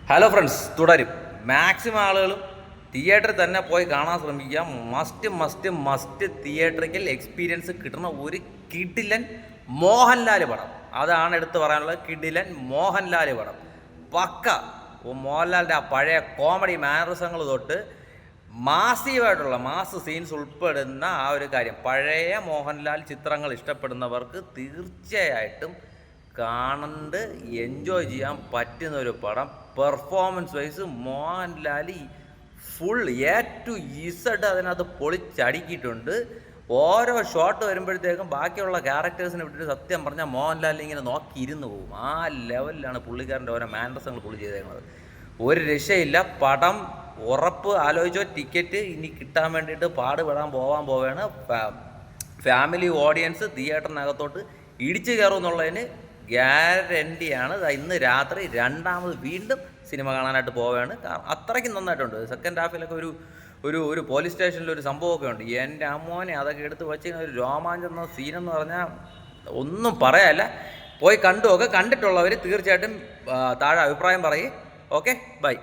Hello friends, തുടരും. Maximum ആളുകളും തിയേറ്ററിൽ തന്നെ പോയി കാണാൻ ശ്രമിക്കുക. മസ്റ്റ് തിയേറ്ററിക്കൽ എക്സ്പീരിയൻസ് കിട്ടുന്ന ഒരു കിടിലൻ മോഹൻലാൽ പടം. അതാണ് എടുത്തു പറയാനുള്ളത്. കിടിലൻ മോഹൻലാൽ പടം പക്ക. മോഹൻലാലിൻ്റെ ആ പഴയ കോമഡി മാനറിസങ്ങൾ തൊട്ട് മാസീവായിട്ടുള്ള മാസ് സീൻസ് ഉൾപ്പെടുന്ന ആ ഒരു കാര്യം, പഴയ മോഹൻലാൽ ചിത്രങ്ങൾ ഇഷ്ടപ്പെടുന്നവർക്ക് തീർച്ചയായിട്ടും കാണണ്ട് എൻജോയ് ചെയ്യാൻ പറ്റുന്ന ഒരു പടം. Performance wise Mohanlal full A to Z അതിനകത്ത് പൊളിച്ചടുക്കിയിട്ടുണ്ട്. ഓരോ ഷോട്ട് വരുമ്പോഴത്തേക്കും ബാക്കിയുള്ള ക്യാരക്ടേഴ്സിനെ വിട്ടിട്ട് സത്യം പറഞ്ഞാൽ മോഹൻലാൽ ഇങ്ങനെ നോക്കിയിരുന്നു പോകും. ആ ലെവലിലാണ് പുള്ളിക്കാരൻ്റെ ഓരോ മാനറിസങ്ങൾ പുള്ളി ചെയ്തേക്കുന്നത്. ഒരു രക്ഷയില്ല. പടം ഉറപ്പ്. ആലോചിച്ചോ, ടിക്കറ്റ് ഇനി കിട്ടാൻ വേണ്ടിയിട്ട് പാടുപെടാൻ പോവുകയാണ്. ഫാമിലി ഓഡിയൻസ് തിയേറ്ററിനകത്തോട്ട് ഇടിച്ചു കയറുമെന്നുള്ളതിന് ഗ്യാരണ്ടിയാണ്. ഇന്ന് രാത്രി രണ്ടാമത് വീണ്ടും സിനിമ കാണാനായിട്ട് പോവുകയാണ്. അത്രയ്ക്കും നന്നായിട്ടുണ്ട്. സെക്കൻഡ് ഹാഫിലൊക്കെ ഒരു പോലീസ് സ്റ്റേഷനിൽ ഒരു സംഭവമൊക്കെ ഉണ്ട്. എൻ്റെ അമ്മോനെ അതൊക്കെ എടുത്ത് വെച്ച് ഒരു രോമാഞ്ചം സീനെന്ന് പറഞ്ഞാൽ ഒന്നും പറയാല്ല. പോയി കണ്ടുമൊക്കെ. കണ്ടിട്ടുള്ളവർ തീർച്ചയായിട്ടും താഴെ അഭിപ്രായം പറയും. Okay, by.